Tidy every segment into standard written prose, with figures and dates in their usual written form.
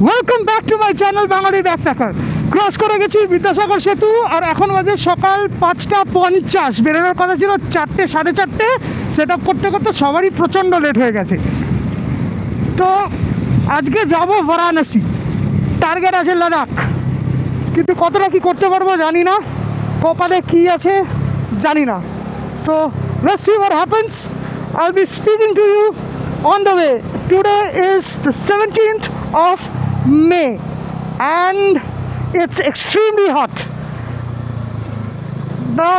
Welcome back to my channel Bangali backpacker. Cross করে গেছি বিদ্যাসাগর সেতু, আর এখন বাজে সকাল 5:50। বেরোনোর কথা ছিল 4টে, 4:30। সেট আপ করতে করতে সবারই প্রচণ্ড লেট হয়ে গেছে। তো আজকে যাব বারাণসী, টার্গেট আছে লাদাখ, কিন্তু কতটা কী করতে পারবো জানি না, কপালে কী আছে জানি না। So let's see what happens. I'll be speaking to you on the way. Today is the 17th of May and it's extremely hot.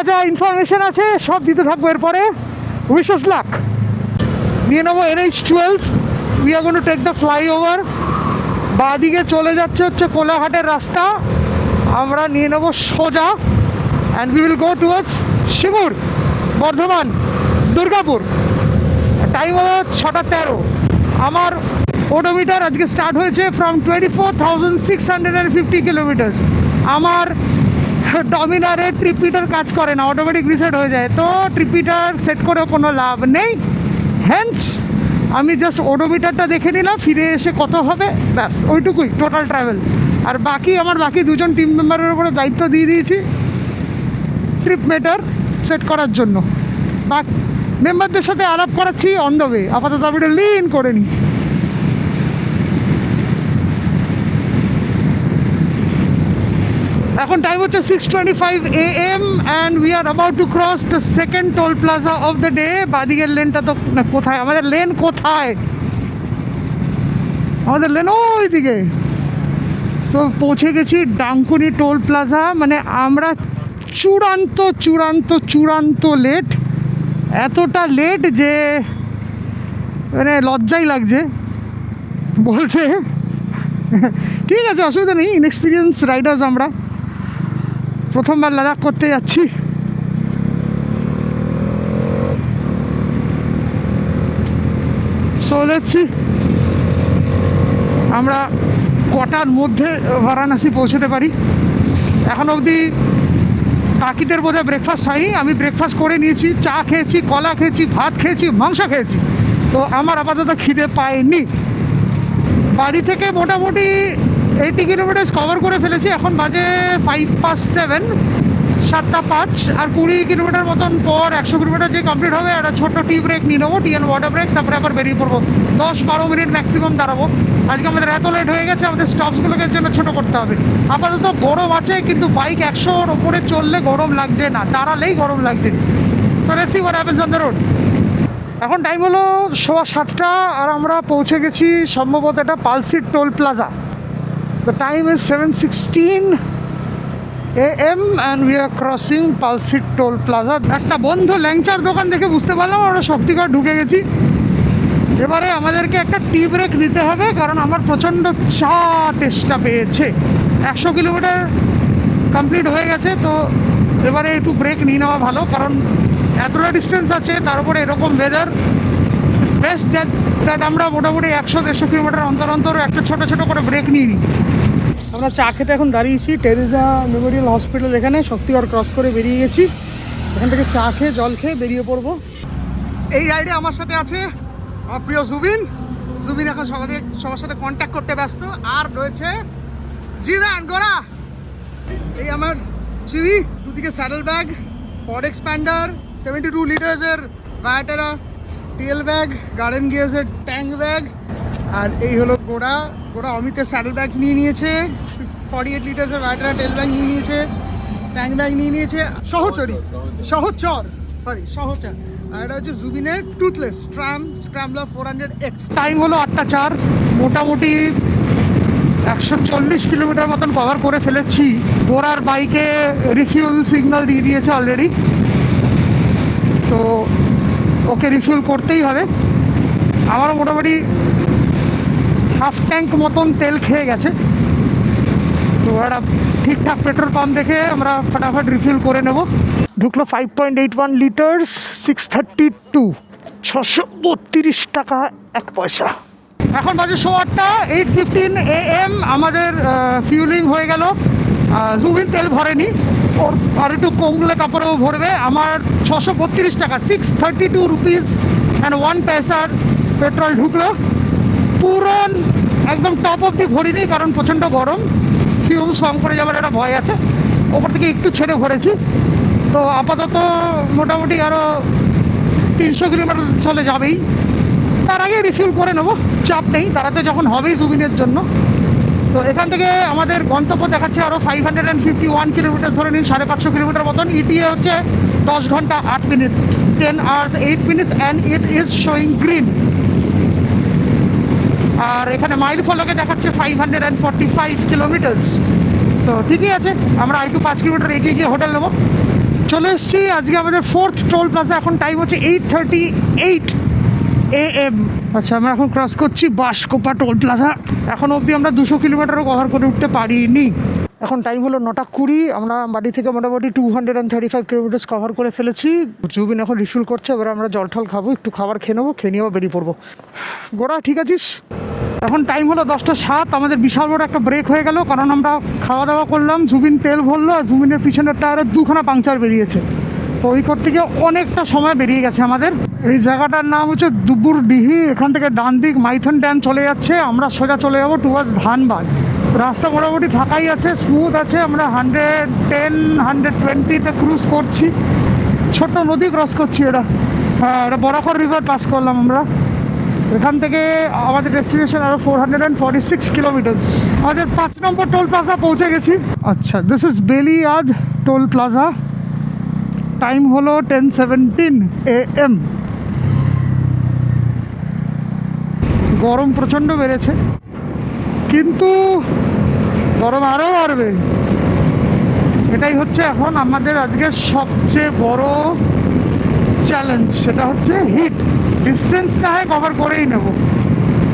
যা ইনফরমেশন আছে সব দিতে থাকবো এরপরে। Wish us luck. নিয়ে নেবো NH-12। We are going to take the flyover. বাঁদিকে চলে যাচ্ছে হচ্ছে কোলাঘাটের রাস্তা, আমরা নিয়ে নেবো সোজা and we will go towards Shimur, Bardhaman, Durgapur. Time হলো 6:13। আমার ওডোমিটার আজকে স্টার্ট হয়েছে ফ্রম 24,650 কিলোমিটার্স। আমার ডমিনারে ট্রিপিটার কাজ করে না, অটোমেটিক রিসেট হয়ে যায়, তো ট্রিপিটার সেট করে কোনো লাভ নেই। হ্যান্স আমি জাস্ট ওডোমিটারটা দেখে নিলাম, ফিরে এসে কত হবে ব্যাস ওইটুকুই টোটাল ট্রাভেল। আর আমার বাকি দুজন টিম মেম্বারের উপরে দায়িত্ব দিয়ে দিয়েছি ট্রিপ মেটার সেট করার জন্য। বা মেম্বারদের সাথে আলাপ করাচ্ছি অন দ্য ওয়ে। আপাতত আমি এটা লিন করে নিই। এখন টাইম হচ্ছে 6:25 AM and we are about to cross the second toll plaza of the day. বাদিকের লেনটা তো না, কোথায় আমাদের লেন, কোথায় আমাদের লেন? ওই দিকে। সো পৌঁছে গেছি ডানকুনি টোল প্লাজা। মানে আমরা চূড়ান্ত চূড়ান্ত চূড়ান্ত লেট, এতটা লেট যে মানে লজ্জাই লাগছে বলতে। ঠিক আছে, অসুবিধা নেই, ইনএক্সপিরিয়েন্স রাইডার্স আমরা, প্রথমবার লাদাখ করতে যাচ্ছি। সো লেটস সি আমরা কটার মধ্যে বারাণসী পৌঁছতে পারি। এখন অবধি বাকিদের বোধহয় ব্রেকফাস্ট হয়নি। আমি ব্রেকফাস্ট করে নিয়েছি, চা খেয়েছি, কলা খেয়েছি, ভাত খেয়েছি, মাংস খেয়েছি, তো আমার আপাতত খিদে পায়নি। বাড়ি থেকে মোটামুটি 80 কিলোমিটার কভার করে ফেলেছি। এখন বাজে 5:07, 7:05, আর 20 কিলোমিটার মতন পর 100 কিলোমিটার যে কমপ্লিট হবে একটা ছোট্ট টি ব্রেক নিয়ে নেবো, টি অ্যান্ড ওয়াটার ব্রেক, তারপরে আবার বেরিয়ে পড়বো। 10-12 মিনিট ম্যাক্সিমাম দাঁড়াবো। আজকে আমাদের এত লেট হয়ে গেছে, আমাদের স্টপসগুলোকে জন্য ছোটো করতে হবে। আপাতত গরম আছে, কিন্তু বাইক 100-র ওপরে চললে গরম লাগছে না, দাঁড়ালেই গরম লাগছে। So let's see what happens on the road. এখন টাইম হলো 7:15 আর আমরা পৌঁছে গেছি সম্ভবত এটা Palsit toll plaza. The time is 7:16 AM and we are crossing Palsit toll plaza. একটা বন্ধ ল্যাংচার দোকান দেখে বুঝতে পারলাম আমরা শক্তিগড় ঢুকে গেছি। এবারে আমাদেরকে একটা টি ব্রেক নিতে হবে, কারণ আমার প্রচণ্ড চা টেস্টটা পেয়েছে। 100 কিলোমিটার কমপ্লিট হয়ে গেছে, তো এবারে একটু ব্রেক নিয়ে নেওয়া ভালো, কারণ এতটা ডিস্টেন্স আছে, তার উপরে এরকম ওয়েদার। ইটস বেস্ট দ্যাট আমরা মোটামুটি 100-150 কিলোমিটার অন্তর অন্তর একটা ছোটো ছোটো করে ব্রেক নিয়ে নিই। আমরা চা খেতে এখন দাঁড়িয়েছি টেরেজা মেমোরিয়াল হসপিটাল, এখানে শক্তিগড় ক্রস করে বেরিয়ে গেছি। এখান থেকে চা খেয়ে জল খেয়ে বেরিয়ে পড়বো। এই রাইডে আমার সাথে আছে আমার প্রিয় জুবিন। এখন সবার সাথে কন্ট্যাক্ট করতে ব্যস্ত। আর রয়েছে জিভ্যান গোরা, এই আমার চিভি, দুদিকে স্যাডেল ব্যাগ, পড এক্সপ্যান্ডার, 72 লিটার্সের ভায়াটেরা টেল ব্যাগ, গার্ডেন গিয়ার্সের ট্যাঙ্ক ব্যাগ, আর এই হলো গোড়া। অমিতের স্যাডেল ব্যাগস নিয়ে নিয়েছে, 48 লিটার্সের ভায়াটেরা টেল ব্যাগ নিয়ে নিয়েছে, ট্যাঙ্ক ব্যাগ নিয়ে নিয়েছে, সহচর। আর এটা হচ্ছে জুবিনের টুথলেস স্ক্র্যাম্বলার 400X। টাইম হলো 8:04, মোটামুটি 140 কিলোমিটার মতন কভার করে ফেলেছি। গোড়ার বাইকে রিফিউল সিগন্যাল দিয়ে দিয়েছে অলরেডি, তো ওকে রিফিউল করতেই হবে। আমারও মোটামুটি হাফ ট্যাঙ্ক মতন তেল খেয়ে গেছে, তো একটা ঠিকঠাক পেট্রোল পাম্প দেখে আমরা ফটাফট রিফিল করে নেব। ঢুকলো 5.81 লিটার্স, 632, 632 টাকা 1 পয়সা। এখন বাজে 8:15, 8:15 AM আমাদের ফিউলিং হয়ে গেল। জুবিন তেল ভরেনি, ওর আর একটু কমলে কাপড়েও ভরবে। আমার 632 টাকা, 632 রুপিস অ্যান্ড 1 পয়সার পেট্রোল ঢুকলো। পুরন একদম টপ অব্দি ভরিনি, কারণ প্রচণ্ড গরম, ফিউমস ফর্ম করে যাবার একটা ভয় আছে। ওপর থেকে একটু ছেড়ে ভরেছি। তো আপাতত মোটামুটি আরও 300 কিলোমিটার চলে যাবেই, তার আগে রিফিল করে নেবো, চাপ নেই, তারাতে যখন হবেই জুবিনের জন্য। তো এখান থেকে আমাদের গন্তব্য দেখাচ্ছে আরও 551 কিলোমিটার, ধরে নিন 550 কিলোমিটার মতন। ইটিএ হচ্ছে 10 ঘন্টা 8 মিনিট, 10 hours 8 minutes and it is showing green. আর এখানে মাইল ফলকে দেখাচ্ছে 545 কিলোমিটার্স। তো ঠিকই আছে, আমরা আরেকটু 5 কিলোমিটার এগিয়ে গিয়ে হোটেল নেবো। চলে এসেছি আজকে আমাদের 4th টোল প্লাজা। এখন টাইম হচ্ছে 8:38 AM। আচ্ছা, আমরা এখন ক্রস করছি বাঁশকোপা টোল প্লাজা। এখন অবধি আমরা 200 কিলোমিটারও কভার করে উঠতে পারিনি। এখন টাইম হলো 9:20। আমরা বাড়ি থেকে মোটামুটি 235 কিলোমিটার্স কভার করে ফেলেছি। জুবিন এখন রিফিল করছে, এবার আমরা জল টল খাবো, একটু খাবার খেয়ে নেবো, খেয়ে নিয়েও বেরিয়ে পড়বো। গোড়া ঠিক আছিস? এখন টাইম হলো 10:07। আমাদের বিশাল বড় একটা ব্রেক হয়ে গেল, কারণ আমরা খাওয়া দাওয়া করলাম, জুবিন তেল ভরলো, আর জুবিনের পিছনের টায়ারে 2খানা পাংচার বেরিয়েছে। তো ওই করতে গিয়ে অনেকটা সময় বেরিয়ে গেছে আমাদের। এই জায়গাটার নাম হচ্ছে দুবুরডিহি। এখান থেকে ডান দিক মাইথন ড্যাম চলে যাচ্ছে, আমরা সোজা চলে যাবো টুয়ার্ডস ধানবাদ। রাস্তা মোটামুটি ফাঁকাই আছে, স্মুথ আছে। আমরা 110 120-তে ক্রুজ করছি। ছোট্ট নদী ক্রস করছি, হ্যাঁ, এটা বরাকর রিভার পাস করলাম আমরা। এখান থেকে আমাদের ডেস্টিনেশন আরও 446 কিলোমিটার্স। আমাদের 5 নম্বর টোল প্লাজা পৌঁছে গেছি। আচ্ছা, this is Beliyad toll plaza. Time হলো 10:17 AM। গরম প্রচণ্ড বেড়েছে, কিন্তু গরম আরও বাড়বে। এটাই হচ্ছে এখন আমাদের আজকের সবচেয়ে বড় চ্যালেঞ্জ, সেটা হচ্ছে হিট। ডিস্টেন্সটা হয় কভার করেই নেব,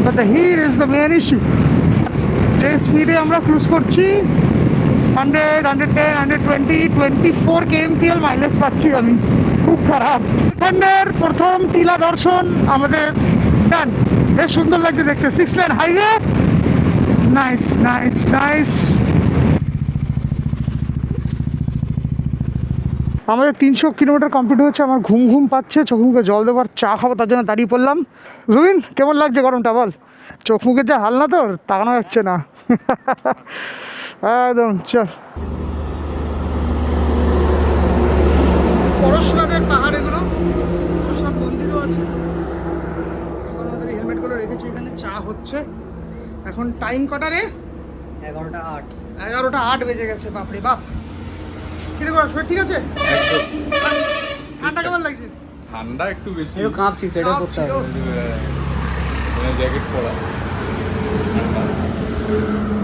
but the heat is the main issue. যে স্পিডে আমরা ক্রুজ করছি 100 110 120 24 kmpl মাইলেজ পাচ্ছি আমি, খুব খারাপ। এখানের প্রথম টিলা দর্শন আমাদের ডান। বেশ সুন্দর লাগছে দেখতে, 6 lane highway. Nice nice nice. আমাদের 300 কিলোমিটার কমপ্লিট হচ্ছে। আমার ঘুম ঘুম পাচ্ছে, চোখ মুখে জল দেবার, চা খাবো, তার জন্য দাঁড়িয়ে পড়লাম। রুবিন, কেমন লাগছে গরমটা বল? চোখ মুখের যা হাল না, তোর তাকানো যাচ্ছে না একদম। চল, পরশুরাদের পাহাড় এগুলো, পরশুরাম মন্দিরও আছে। এখন আমাদের হেলমেটগুলো রেখেছি এখানে, চা হচ্ছে। এখন টাইম কটা রে? 11:08। 11:08 বেজে গেছে। বাপরে বাপ। কিরকম শরীর ঠিক আছে? ঠান্ডা কেমন লাগছে? ঠান্ডা একটু বেশি, একটু কাঁপছি, সোয়েটার পরতে হবে। জ্যাকেট পরা।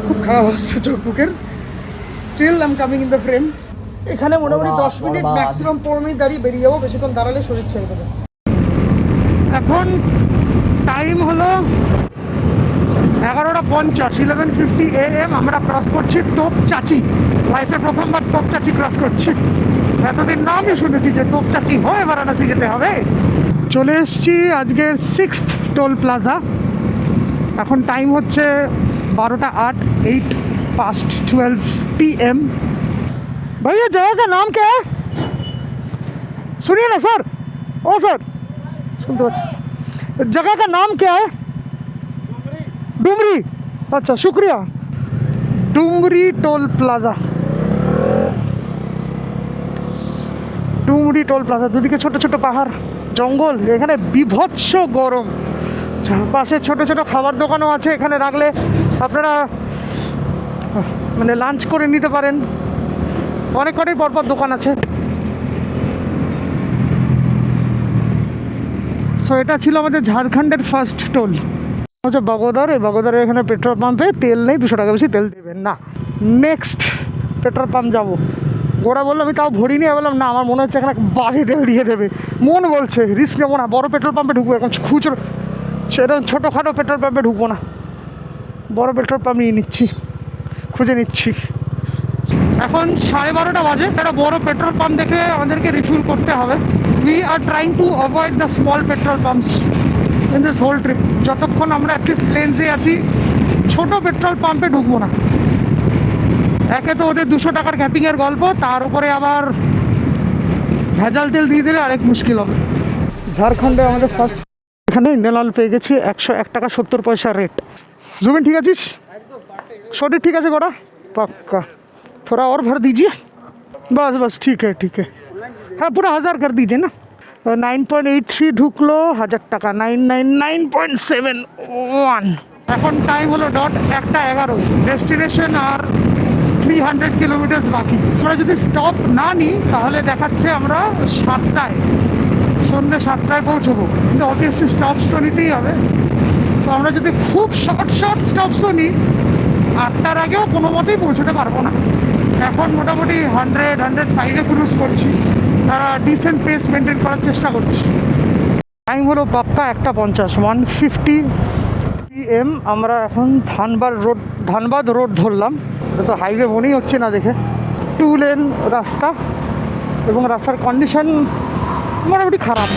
খুব খারাপ হচ্ছে চোখ মুখের। Still I am coming in the frame. এখানে মোটামুটি 10 মিনিট, ম্যাক্সিমাম 15 মিনিট দাঁড়িয়ে বেরিয়ে যাবো। বেশিক্ষণ দাঁড়ালে শরীর ছেড়ে দেবে। এখন টাইম হলো 11:50, 11:50 AM। আমরা ক্রস করছি তোপচাচি। লাইফে প্রথমবার তোপচাচি ক্রস করছি। এতদিন নামই শুনেছি যে তোপচাচি হয়ে বারাণসী যেতে হবে। চলে এসছি আজকের 6th টোল প্লাজা। এখন টাইম হচ্ছে 12:08, 8:12 PM। भैया जगह का नाम क्या है? सुनिए ना सर। ओ सर, सुनते बच्चे, जगह का नाम क्या है? डुमरी। अच्छा, शुक्रिया। Dumri toll plaza. Dumri toll plaza. দুদিকে ছোট ছোট পাহাড়, জঙ্গল, এখানে বিভৎস গরম। পাশে ছোট ছোট খাবার দোকানও আছে, এখানে রাখলে আপনারা মানে লাঞ্চ করে নিতে পারেন। অনেক কটাই পরপর দোকান আছে। সো এটা ছিল আমাদের ঝাড়খণ্ডের ফার্স্ট টোল। হচ্ছে বগোদর। এই বগোদরের এখানে পেট্রোল পাম্পে তেল নেই, 200 টাকা বেশি তেল দেবেন না। নেক্সট পেট্রোল পাম্প যাবো। গোড়া বললো, আমি তাও ভরিনি। বললাম না, আমার মনে হচ্ছে এখানে বাসে তেল দিয়ে দেবে। মন বলছে রিস্ক নেবো না, বড় পেট্রোল পাম্পে ঢুকবো। এখন খুচরো সেরকম ছোটোখাটো পেট্রোল পাম্পে ঢুকবো না, বড় পেট্রোল পাম্প নিয়ে নিচ্ছি, খুঁজে নিচ্ছি। এখন 12:30 বাজে। একটা বড় পেট্রোল পাম্প দেখে আমাদেরকে রিফিল করতে হবে। We are trying to avoid the small petrol pumps in this whole trip. যতক্ষণ আমরা অ্যাটলিস্ট প্লেন্সে আছি, ছোট পেট্রোল পাম্পে ঢুকবো না। একে তো ওদের 200 টাকার ক্যাপিংয়ের গল্প, তার উপরে আবার ভেজাল তেল দিয়ে দিলে আরেক মুশকিল হবে। ঝাড়খণ্ডে আমাদের ফার্স্ট এখানে ইন্ডিয়ান অয়েল পেয়ে গেছি 101 টাকা 70 পয়সা রেট। জুবিন ठीक আছিস? शरीर ठीक है गोरा? पक्का। थोड़ा और भर दीजिए। बस बस ठीक है हाँ पूरा 1000 कर दीजिए ना। 9.83 ঢুকলো 1000 টাকা 999.71। এখন টাইম হলো ডট 1:11। ডেস্টিনেশন আর 300 কিলোমিটার বাকি। আমরা যদি স্টপ না নিই তাহলে দেখাচ্ছে আমরা 7টায়, সন্ধ্যে 7টায় পৌঁছবো, কিন্তু অবভিয়াসলি স্টপস তো নিতেই হবে। তো আমরা যদি খুব শর্ট স্টপসও নিই 8টার আগেও কোনো মতেই পৌঁছতে পারবো না। এখন মোটামুটি 105-এ ক্রুজ করছি, তারা ডিসেন্ট পেস মেনটেন করার চেষ্টা করছি। টাইম হলো পাক্কা 1:50 150 PM। আমরা এখন ধানবাদ রোড ধরলাম। এটা তো হাইওয়ে মনেই হচ্ছে না দেখে। 2 লেন রাস্তা এবং রাস্তার কন্ডিশন মোটামুটি খারাপ।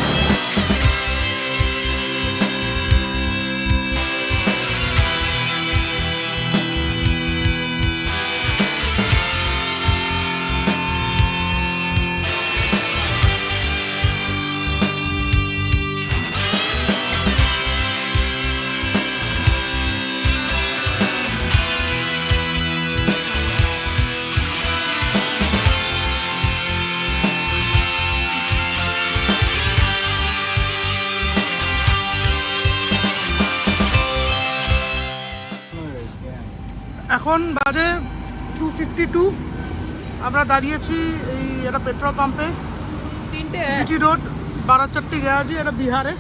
এখন বাজে 2:52। আমরা দাঁড়িয়েছি এই একটা পেট্রোল পাম্পে, জিটি রোড বারাচট্টি গেছি, এটা বিহারে।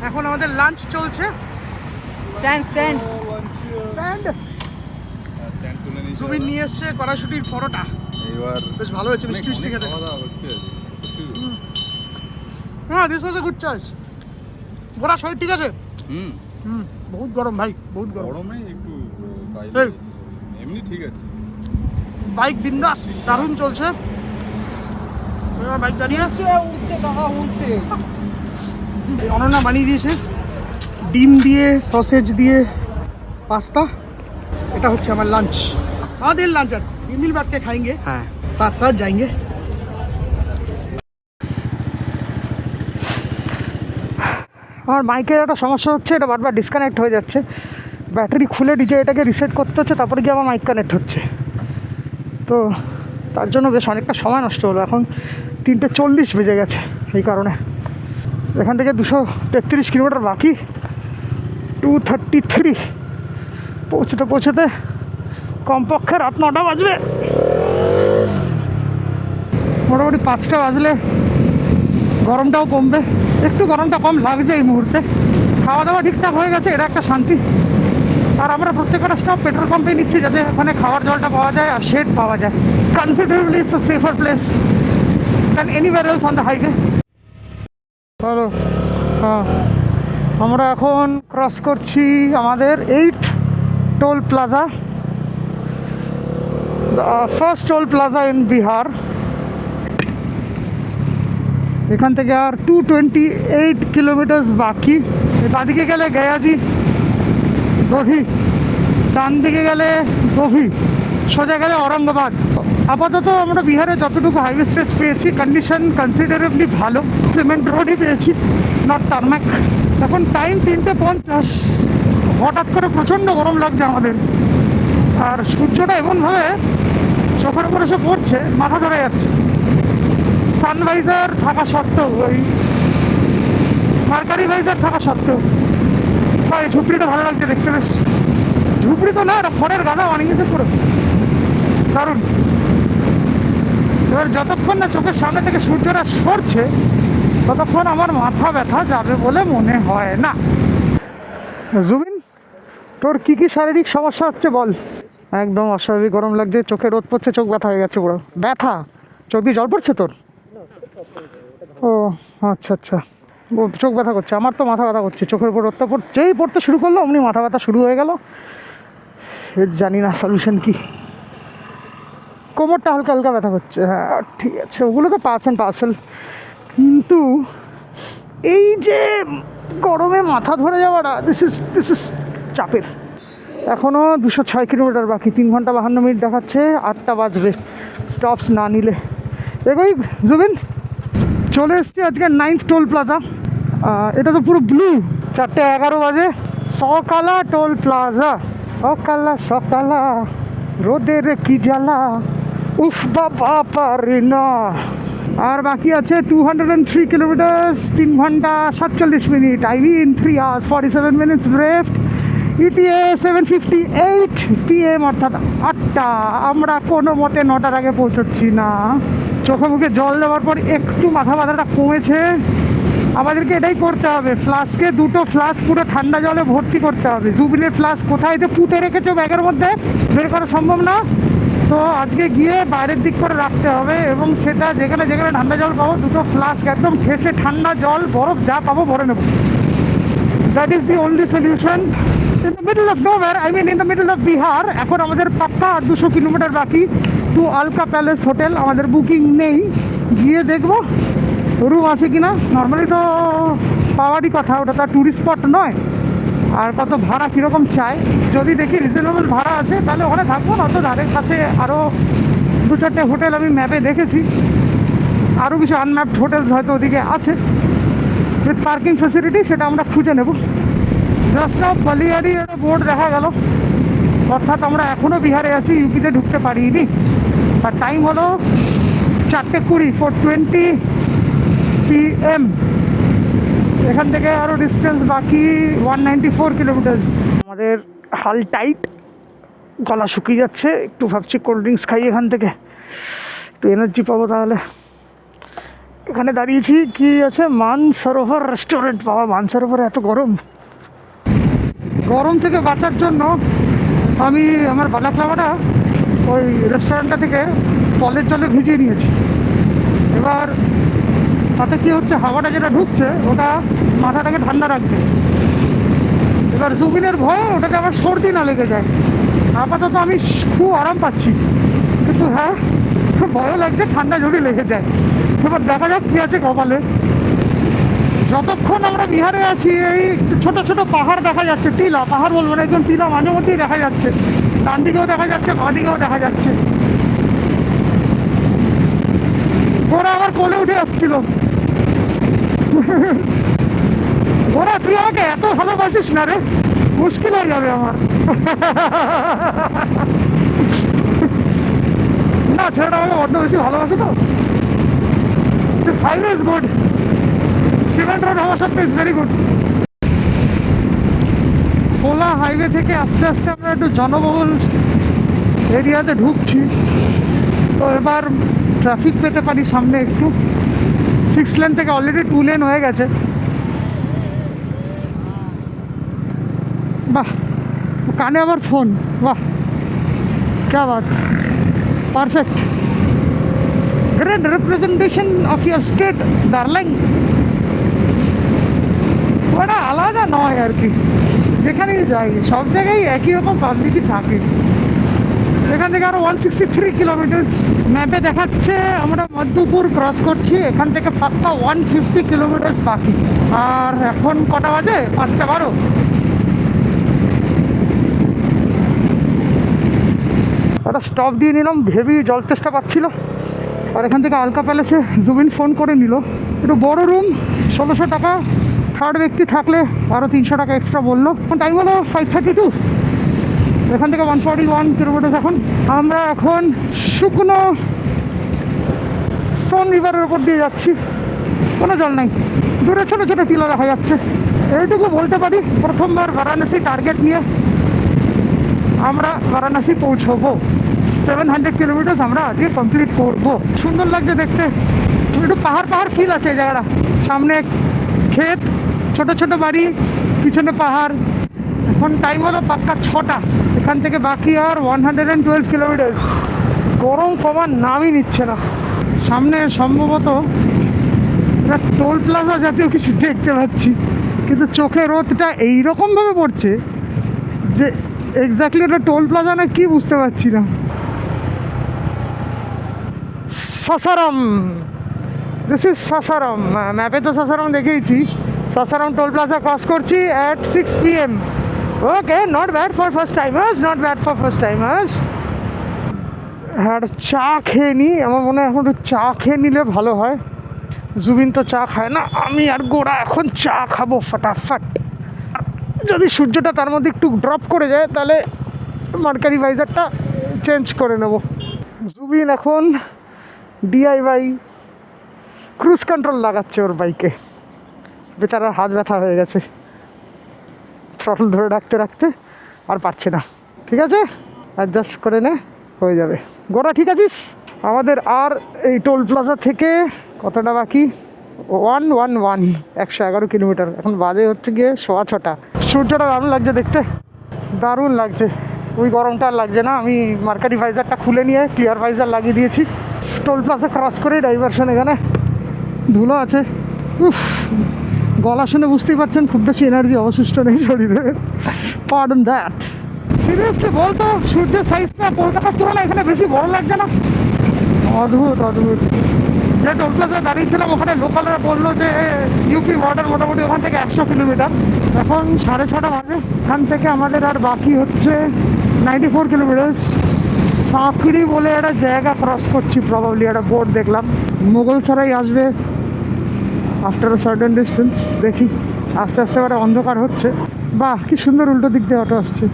এখন আমাদের লাঞ্চ চলছে। স্ট্যান্ড জুবিন নিয়ে এসছে কড়াইশুটির পরোটা, এইবার বেশ ভালো হয়েছে, মিষ্টি মিষ্টি খেতে। খাওয়া দাওয়া হচ্ছে হ্যাঁ this was a good choice. গোড়া শরীর ঠিক আছে? হুম বহুত গরম ভাই, বহুত গরম। গরমে একটু এই। এমনি ঠিক আছে। বাইক বিন্দাস দারুণ চলছে। বাইক দাঁড়িয়ে অনন্যা বানিয়ে দিয়েছে ডিম দিয়ে, সসেজ দিয়ে পাস্তা। এটা হচ্ছে আমার লাঞ্চ, আমাদের লাঞ্চ। আর মিল बैठ के खाएंगे, হ্যাঁ साथ साथ जाएंगे। আমার মাইকের একটা সমস্যা হচ্ছে, এটা বারবার ডিসকানেক্ট হয়ে যাচ্ছে। ব্যাটারি খুলে ডিজে এটাকে রিসেট করতে হচ্ছে, তারপরে গিয়ে আমার মাইক কানেক্ট হচ্ছে। তো তার জন্য বেশ অনেকটা সময় নষ্ট হলো। এখন 3:40 বেজে গেছে। এই কারণে এখান থেকে 233 কিলোমিটার বাকি। 2:33 পৌঁছতে কমপক্ষে রাত 9টা বাজবে। মোটামুটি 5টা বাজলে গরমটাও কমবে। একটু গরমটা কম লাগছে এই মুহূর্তে। খাওয়া দাওয়া ঠিকঠাক হয়ে গেছে, এটা একটা শান্তি। আর আমরা প্রত্যেকটা স্টপ পেট্রোল পাম্পে নিচ্ছি, যাতে ওখানে খাওয়ার জলটা পাওয়া যায় আর শেড পাওয়া যায়। Considerably it's a safer place than anywhere else on the highway. Hello, হ্যাঁ আমরা এখন ক্রস করছি আমাদের 8th toll plaza, first toll plaza in Bihar. এখান থেকে আর 228 কিলোমিটার বাকি। বাঁদিকে গেলে গয়াজি দধি, ডান দিকে গেলে দভি, সোজা গেলে ঔরঙ্গাবাদ। আপাতত আমরা বিহারে যতটুকু হাইওয়ে স্ট্রেচ পেয়েছি কন্ডিশন কনসিডারেবলি ভালো। সিমেন্ট রোডই পেয়েছি, নট টারম্যাক। এখন টাইম 3:50। হঠাৎ করে প্রচণ্ড গরম লাগছে আমাদের, আর সূর্যটা এমনভাবে চোখের উপরে এসে পড়ছে, মাথা ধরে যাচ্ছে। সানভাইজার থাকা সত্ত্বেও, ওই মার্কারি ভাইজার থাকা সত্ত্বেও এই ঝুপড়িটা ভালো লাগছে দেখতে। বেশ ঝুপড়ি তো না, এটা খড়ের গাদা বানিয়েছে পুরো, দারুণ। এবার যতক্ষণ না চোখের সামনে থেকে সূর্যটা সরছে ততক্ষণ আমার মাথা ব্যথা যাবে বলে মনে হয় না। জুবিন, তোর কি কি শারীরিক সমস্যা হচ্ছে বল? একদম অস্বাভাবিক গরম লাগছে, চোখে রোদ পড়ছে, চোখ ব্যথা হয়ে গেছে পুরো। ব্যথা? চোখ দিয়ে জল পড়ছে তোর? ও আচ্ছা আচ্ছা, চোখ ব্যথা করছে। আমার তো মাথা ব্যথা করছে, চোখের উপর রোদটা যেই পড়তে শুরু করলো অমনি মাথা ব্যথা শুরু হয়ে গেল। এর জানি না সলিউশন কি। কোমরটা হালকা হালকা ব্যথা করছে, হ্যাঁ ঠিক আছে, ওগুলো তো পার্সেল। কিন্তু এই যে গরমে মাথা ধরে যাওয়াটা, দিস ইজ চাপের। এখনও 206 কিলোমিটার বাকি, 3 ঘন্টা 52 মিনিট দেখাচ্ছে। 8টা বাজবে স্টপস না নিলে। এগোই জুবিন। চলে এসছি আজকে 9th টোল প্লাজা। এটা তো পুরো ব্লু। 4:11 বাজে, সকালা টোল প্লাজা। সকালা সকালা রোদের কি জ্বালা, উফ বাবা পারি না। আর বাকি আছে 203 কিলোমিটার, 3 ঘন্টা 47 মিনিট। আইভি ইন 3 hours 47 minutes ব্রেফট। ইটিএ 7:58 PM, অর্থাৎ 8টা। আমরা কোনো মতে 9টার আগে পৌঁছচ্ছি না। চোখে মুখে জল দেওয়ার পর একটু মাথা ব্যথাটা কমেছে। আমাদেরকে এটাই করতে হবে, ফ্লাস্কে 2টো ফ্লাস্ক পুরো ঠান্ডা জলে ভর্তি করতে হবে। জুবিলের ফ্লাস্ক কোথায় যে পুঁতে রেখেছে ব্যাগের মধ্যে, বের করা সম্ভব না। তো আজকে গিয়ে বাইরের দিক করে রাখতে হবে, এবং সেটা যেখানে যেখানে ঠান্ডা জল পাবো 2টো ফ্লাস্ক একদম ঠেসে ঠান্ডা জল বরফ যা পাবো ভরে নেবো। That is the only solution. In the middle of nowhere, I mean in the middle of Bihar. এখন আমাদের পাক্কা 200 কিলোমিটার বাকি টু আলকা প্যালেস হোটেল। আমাদের বুকিং নেই, গিয়ে দেখবো রুম আছে কিনা। নর্মালি তো পাওয়ারই কথা, ওটা তো ট্যুরিস্ট স্পট নয়। আর কত ভাড়া কীরকম চাই, যদি দেখি রিজনেবল ভাড়া আছে তাহলে ওখানে থাকবো। না তো ধারের পাশে আরও 2-4টে হোটেল আমি ম্যাপে দেখেছি, আরও কিছু আনম্যাপড হোটেলস হয়তো ওদিকে আছে উইথ পার্কিং ফেসিলিটি, সেটা আমরা খুঁজে নেব। জাস্ট নাও বালিয়ারি একটা বোর্ড দেখা গেল, অর্থাৎ আমরা এখনও বিহারে আছি, ইউপিতে ঢুকতে পারিনি। আর টাইম হলো 4:20, 4:20 PM। এখান থেকে আরও ডিস্টেন্স বাকি 194 কিলোমিটার্স। আমাদের হাল টাইট, গলা শুকিয়ে যাচ্ছে। একটু ভাবছি কোল্ড ড্রিঙ্কস খাই এখান থেকে, একটু এনার্জি পাবো তাহলে। এখানে দাঁড়িয়েছি, কি আছে, মানসরোবর রেস্টুরেন্ট। বাবা, মানসরোবরে এত গরম। গরম থেকে বাঁচার জন্য আমি আমার বালাক্লাভাটা ওই রেস্টুরেন্টটা থেকে কলের জলে ভিজিয়ে নিয়েছি। এবার তাতে কী হচ্ছে, হাওয়াটা যেটা ঢুকছে ওটা মাথাটাকে ঠান্ডা রাখছে। এবার জুবিনের ভয়ে ওটাতে আমার সর্দি না লেগে যায়। আপাতত আমি খুব আরাম পাচ্ছি, কিন্তু হ্যাঁ ভয়ও লাগছে ঠান্ডা যদি লেগে যায়। এবার দেখা যাক কী আছে কপালে। যতক্ষণ আমরা বিহারে আছি, এই ছোট ছোট পাহাড় দেখা যাচ্ছে, টিলা পাহাড় বলবো না, একদম টিলা মাঝে মধ্যেই দেখা যাচ্ছে। ডান দিকেও দেখা যাচ্ছে, বাঁ দিকেও দেখা যাচ্ছে। ওরা আমার কোলে উঠে আসছিল। ওরা, তুই আমাকে এত ভালোবাসিস না রে, মুশকিল হয়ে যাবে আমার। না, ছেলেটা আমাকে বড্ড বেশি ভালোবাসে তো। This highway is good, cement road হওয়া সত্ত্বেও ইটস ভেরি গুড। খোলা হাইওয়ে থেকে আস্তে আস্তে আমরা একটু জনবহুল এরিয়াতে ঢুকছি। তো এবার ট্রাফিক পেতে পারি সামনে একটু। 6 লেন থেকে অলরেডি 2 লেন হয়ে গেছে। বাহ, কানে আবার ফোন, বাহ क्या बात, perfect. Great representation of your state darling. ওটা আলাদা নয় আর কি, যেখানেই যাই সব জায়গায় একই রকম পাবলিকই থাকে। এখান থেকে আরও 163 কিলোমিটার ম্যাপে দেখাচ্ছে। আমরা মধ্যপুর ক্রস করছি, এখান থেকে পাক্কা 150 কিলোমিটার বাকি। আর এখন কটা বাজে, 5:12। একটা স্টপ দিয়ে নিলাম, হেভি জল তেষ্টা পাচ্ছিল। আর এখান থেকে আলকা প্যালেসে জুবিন ফোন করে নিল। একটু বড় রুম, 1600 টাকা। থার্ড ব্যক্তি থাকলে আরও 300 টাকা এক্সট্রা বললো। টাইম হলো 5:32। এখান থেকে 141 কিলোমিটার। এখন আমরা এখন শুকনো সোন রিভারের ওপর দিয়ে যাচ্ছি, কোনো জল নাই, দূরে ছোটো ছোটো টিলা দেখা যাচ্ছে। এইটুকু বলতে পারি, প্রথমবার বারাণসী টার্গেট নিয়ে আমরা বারাণসী পৌঁছবো। 700 কিলোমিটার আমরা আজকে কমপ্লিট করবো। সুন্দর লাগছে দেখতে, একটু পাহাড় পাহাড় ফিল আছে এই জায়গাটা। সামনে ক্ষেত, ছোট ছোট বাড়ি, পিছনে পাহাড়। এখন টাইম হলো পাক্কা 6টা। এখান থেকে বাকি আর 112 কিলোমিটার। গরম কমার নামই নিচ্ছে না। সামনে সম্ভবত একটা টোল প্লাজা জাতীয় কিছু দেখতে পাচ্ছি, কিন্তু চোখে রোদটা এইরকমভাবে পড়ছে যে এক্স্যাক্টলি ওটা টোল প্লাজা না কি বুঝতে পারছি না। Sasaram, this is Sasaram. ম্যাপে তো সাসারাম দেখেইছি। সাসারাম টোল প্লাজা ক্রস করছি at 6 PM। Okay, not bad for first timers, not bad for first timers. হ্যাঁ, একটা চা খেয়ে নিই। আমার মনে হয় এখন একটু চা খেয়ে নিলে ভালো হয়। জুবিন তো চা খায় না, আমি আর গোড়া এখন চা খাবো ফটাফট। যদি সূর্যটা তার মধ্যে একটু ড্রপ করে যায় তাহলে মার্কারি ভাইজারটা চেঞ্জ করে নেব। জুবিন এখন ডিআইওয়াই ক্রুজ কন্ট্রোল লাগাচ্ছে ওর বাইকে, বেচারার হাত ব্যথা হয়ে গেছে, থ্রটল ধরে রাখতে রাখতে আর পারছে না। ঠিক আছে, অ্যাডজাস্ট করে নে, হয়ে যাবে। গোড়া ঠিক আছিস? আমাদের আর এই টোল প্লাজা থেকে কতটা বাকি? 111 কিলোমিটার। এখন বাজে হচ্ছে গিয়ে 6:15। সূর্যটা দারুণ লাগছে দেখতে, দারুণ লাগছে। ওই গরমটা আর লাগছে না। আমি মার্কারি ভাইজারটা খুলে নিয়ে ক্লিয়ার ভাইজার লাগিয়ে দিয়েছি। টোল প্লাজা ক্রস করে ডাইভারশন, এখানে ধুলো আছে। উফ, গলা শুনে বুঝতেই পারছেন খুব বেশি এনার্জি অবশিষ্ট নেই শরীরে। Pardon that. সিরিয়াসলি বলতো সূর্যের সাইজটা কলকাতার তুলনায় এখানে বেশি বড় লাগছে না? অদ্ভুত অদ্ভুত। যে টোল প্লাজায় দাঁড়িয়েছিলাম ওখানে লোকালরা বললো যে ইউপি বর্ডার মোটামুটি ওখান থেকে 100 কিলোমিটার। এখন 6:30 বাজে। এখান থেকে আমাদের আর বাকি হচ্ছে 94 কিলোমিটার। সাঁকড়ি বলে একটা জায়গা ক্রস করছি, প্রবাবলি একটা বোর্ড দেখলাম। মোগলসরাই আসবে আফটার সার্টেন ডিস্টেন্স। দেখি, আস্তে আস্তে এবারে অন্ধকার হচ্ছে। বাহ, কি সুন্দর উল্টো দিক দিয়ে অটো আসছে,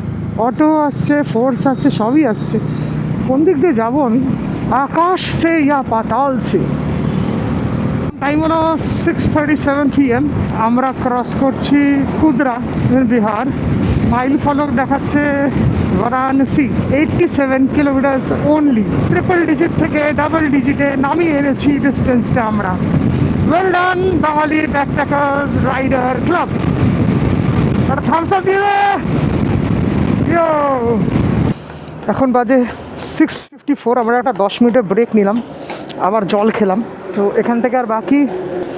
অটো আসছে, ফোর্স আসছে, সবই আসছে। কোন দিক দিয়ে যাবো আমি? আকাশ সে ইয়া পাতাল সে। টাইম হলো 6:37 PM। আমরা ক্রস করছি কুদরা, বিহার। মাইল ফলক দেখাচ্ছে Varanasi. 87 kilometre only. Triple digit থেকে ডাবল ডিজিটে নামিয়ে এনেছি ডিস্টেন্সটা আমরা। ওয়েল ডান বাঙালি ব্যাকপ্যাকার্স রাইডার ক্লাব। একটা থামস আপ দিয়ে ইয়ো। এখন বাজে 6:54। আমরা একটা 10 মিনিটের ব্রেক নিলাম, আবার জল খেলাম। তো এখান থেকে আর বাকি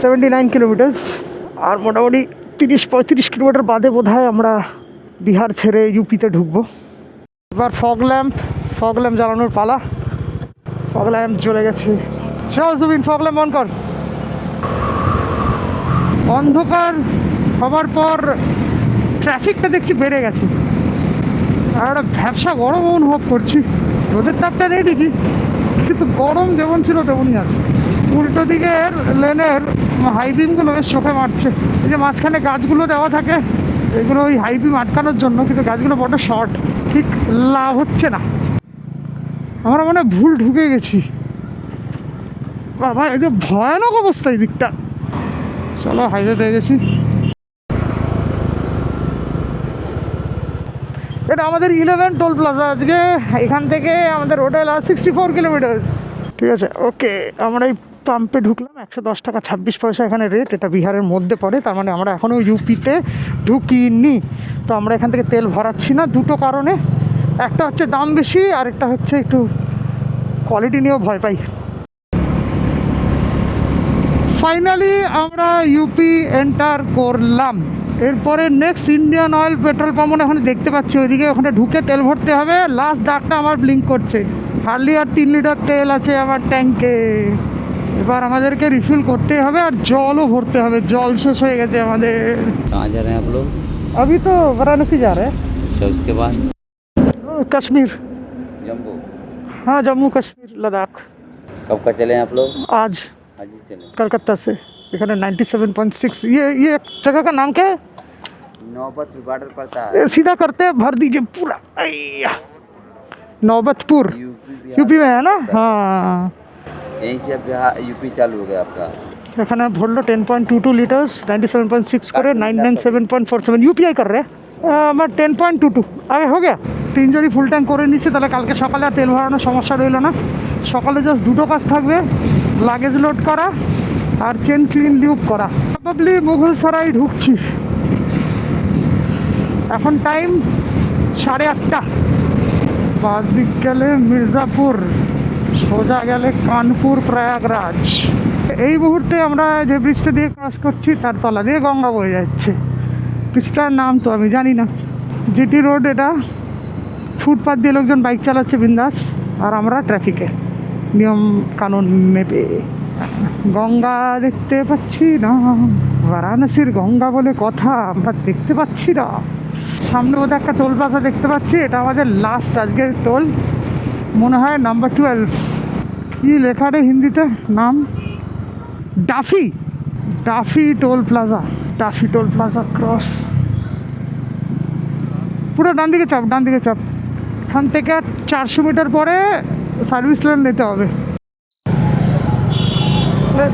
79 কিলোমিটার। আর মোটামুটি 30-35 কিলোমিটার বাদে বোধহয় আমরা বিহার ছেড়ে ইউপিতে ঢুকবো। এবার ফগ ল্যাম্প জ্বালানোর পালা। ফগ ল্যাম্প জ্বলে গেছে। চল জুবিন, ফগ ল্যাম্প অন কর। অন্ধকার হবার পর ট্রাফিকটা দেখছি বেড়ে গেছে, আর একটা ভ্যাবসা গরম অনুভব করছি। রোদের তাপটা নেই ঠিকই, কিন্তু গরম যেমন ছিল তেমনই আছে। উল্টো দিকের লেনের হাই বিমগুলো বেশ চোখে মারছে। এই যে মাঝখানে গাছগুলো দেওয়া থাকে, এগুলো ওই হাই বিম আটকানোর জন্য, কিন্তু গাছগুলো বড় শর্ট, ঠিক লাভ হচ্ছে না। আমরা মনে হয় ভুল ঢুকে গেছি। বাবা, এই যে ভয়ানক অবস্থা এই দিকটা। চলো, হাইওয়েতে গেছি। এটা আমাদের 11 টোল প্লাজা আজকে। এখান থেকে আমাদের হোটেল আর 64 কিলোমিটার। ঠিক আছে, ওকে। আমরা এই পাম্পে ঢুকলাম, 110 টাকা 26 পয়সা এখানে রেট। এটা বিহারের মধ্যে পড়ে, তার মানে আমরা এখনও ইউপিতে ঢুকিনি। তো আমরা এখান থেকে তেল ভরাচ্ছি না দুটো কারণে। একটা হচ্ছে দাম বেশি, আর একটা হচ্ছে একটু কোয়ালিটি নিয়েও ভয় পাই। ফাইনালি আমরা ইউপি এন্টার করলাম। এরপরে next Indian oil petrol pump ওখানে দেখতে পাচ্ছি, ওইদিকে ওখানে ঢুকে তেল ভরতে হবে। লাস্ট দাগটা আমার ব্লিঙ্ক করছে, হার্ডলি আর 3 লিটার তেল আছে আমার ট্যাঙ্কে। এবার আমাদেরকে রিফিল করতে হবে, আর জলও ভরতে হবে। জল শেষ হয়ে গেছে আমাদের। कहाँ जा रहे हैं आप लोग? अभी तो वाराणसी जा रहे हैं। अच्छा, उसके बाद कश्मीर। जम्मू। हाँ, जम्मू कश्मीर लद्दाख। कब का चले हैं आप लोग? आज आज ही चले। कलकत्ता से। এখানে 97.6। ये जगह का नाम क्या है? नौबत बॉर्डर पड़ता है। ये सीधा करते हैं, भर दीजिए पूरा। अय्या, नौबतपुर यूपी यूपी में है ना? हाँ, यहीं से अब बिहार यूपी चालू हो गया आपका। এখানে ভরলো 10.22 লিটার্স, 97.6 করে 997.47। ইউপিআই কর রে। আমার 10.22 আগে হয়ে গেছে। 3 জনই ফুল ট্যাঙ্ক করে নিচ্ছে, তাহলে কালকে সকালে আর তেল ভরানোর সমস্যা রইল না। সকালে জাস্ট দুটো কাজ থাকবে, লাগেজ লোড করা আর চেন ক্লিন লিউপ করা। প্রবাবলি মুঘলসরাই ঢুকছি। এখন টাইম 8:30। বাদ দিক গেলে মির্জাপুর, সোজা গেলে কানপুর, প্রয়াগরাজ। এই মুহূর্তে আমরা যে ব্রিজটা দিয়ে ক্রস করছি তার তলা দিয়ে গঙ্গা বয়ে যাচ্ছে। ব্রিজটার নাম তো আমি জানি না। জিটি রোড এটা। ফুটপাথ দিয়ে লোকজন বাইক চালাচ্ছে বিন্দাস, আর আমরা ট্রাফিকে নিয়ম কানুন মেপে। গঙ্গা দেখতে পাচ্ছি না, বারাণসীর গঙ্গা বলে কথা, আমরা দেখতে পাচ্ছি না। সামনে বোধহয় একটা টোল প্লাজা দেখতে পাচ্ছি, এটা আমাদের লাস্ট আজকের টোল মনে হয়, নাম্বার 12। কি লেখা রে হিন্দিতে নাম? Duffy toll plaza cross. পুরো ডান দিকে চাপ। এখান থেকে 400 মিটার পরে সার্ভিস লেন নিতে হবে।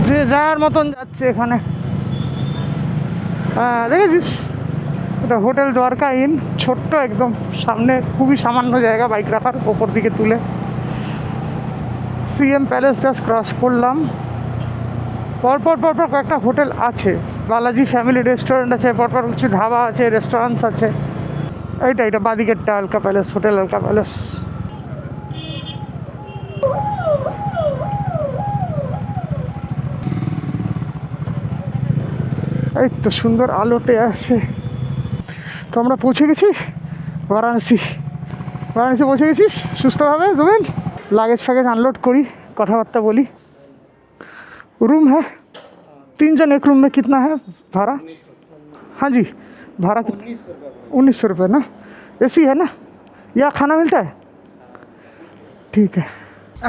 যে যার মতন যাচ্ছে এখানে। দেখেছিস, এটা হোটেল দ্বারকা ইন, ছোট্ট একদম সামনে, খুবই সামান্য জায়গা বাইক রাখার, ওপর দিকে তুলে। সিএম প্যালেস জাস্ট ক্রস করলাম। পরপর কয়েকটা হোটেল আছে, বালাজি ফ্যামিলি রেস্টুরেন্ট আছে, পরপর কিছু ধাবা আছে, রেস্টুরেন্টস আছে। এটা বাদিকেরটা Alka palace, hotel Alka palace. এই তো সুন্দর আলোতে আছে। তো আমরা পৌঁছে গেছি বারাণসী পৌঁছে গেছিস সুস্থভাবে জুবিন? লাগেজ ফ্যাগেজ আনলোড করি, কথাবার্তা বলি। रूम है 3 जन एक रूम में, कितना है भाड़ा? हाँ जी, भाड़ा 1900 रुपये ना? एसी है ना? या खाना मिलता है? ঠিক আছে।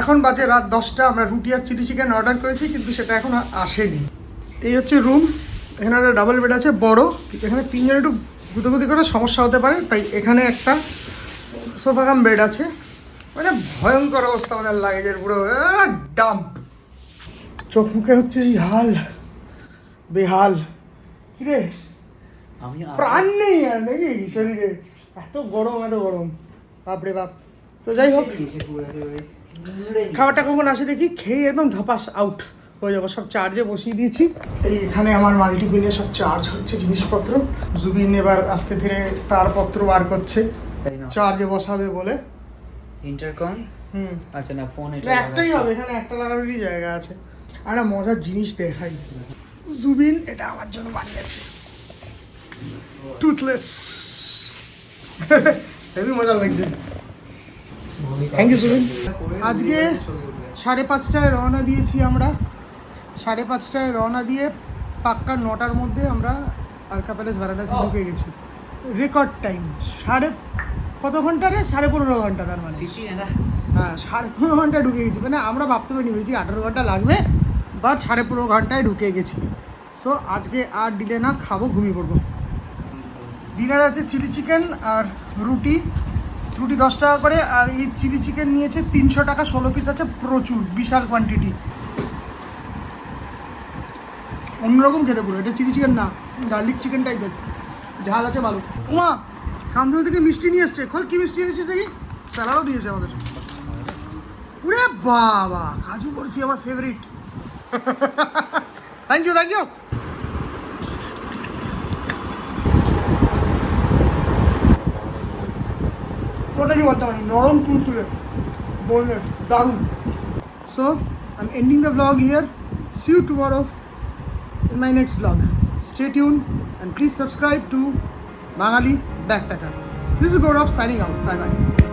এখন বাজে রাত 10টা। আমরা রুটি আর চিলি চিকেন অর্ডার করেছি, কিন্তু সেটা এখন আসেনি। এই হচ্ছে রুম। এখানে একটা ডাবল বেড আছে বড়। এখানে 3 জন একটু গুতোগুতি করে সমস্যা হতে পারে, তাই এখানে একটা সোফা কাম বেড আছে। মানে ভয়ঙ্কর অবস্থা আমাদের লাগেজের, পুরো ডাম্প। চোখ মুখের হচ্ছে এই হাল, বেহাল। কিরে প্রাণ নেই আর নাকি শরীরে? এত গরম, বাপরে বাপ। তো যাই হোক, খাবারটা কখন আসে দেখি, খেয়ে একদম ধাপাস আউট হয়ে যাবো। সব চার্জে বসিয়ে দিয়েছি। এই এখানে আমার মাল্টিপিনে সব চার্জ হচ্ছে জিনিসপত্র। জুবিন এবার আস্তে ধীরে তারপত্র বার করছে, চার্জে বসাবে বলে। ইন্টারকম আচ্ছা না, ফোন একটাই হবে, এখানে একটা লাগানোরই জায়গা আছে। আর একটা মজার জিনিস দেখাই, জুবিন এটা আমার জন্য বানিয়েছে, টুথলেস। হেবি মজা লাগছে। Thank you Zubin. আজকে 5:30টায় রওনা দিয়েছি আমরা। 5:30টায় রওনা দিয়ে পাক্কা 9টার মধ্যে আমরা আলকা প্যালেস বারাণসী ঢুকে গেছি। রেকর্ড টাইম কত ঘন্টা রে? 15.5 ঘন্টা। তার মানে হ্যাঁ, 15.5 ঘন্টায় ঢুকে গেছি। মানে আমরা ভাবতে পারিনি, ভেবেছি 18 ঘন্টা লাগবে, বাট 15.5 ঘন্টায় ঢুকে গেছি। সো আজকে আর ডিলে না, খাবো, ঘুমিয়ে পড়বো। ডিনার আছে চিলি চিকেন আর রুটি 10 টাকা করে। আর এই চিলি চিকেন নিয়েছে 300 টাকা, 16 পিস আছে, প্রচুর, বিশাল কোয়ান্টিটি। অন্যরকম খেতে পুরো। এটা চিলি চিকেন না, গার্লিক চিকেন টাইপের, ঝাল আছে ভালো। উমা কান্দুল থেকে মিষ্টি নিয়ে এসছে। খোল, কি মিষ্টি এনেছিস দেখি? স্যালাডও দিয়েছে আমাদের। উরে বাবা, কাজু বরফি আমার ফেভারিট। Thank you. টোটালি বলতে পারি, নরম তুলতুলে, বোনলেস, দারুণ। So I am ending the vlog here. See you tomorrow in my next vlog. Stay tuned and please subscribe to Bangali Backpacker. This is Gaurav signing out. Bye bye.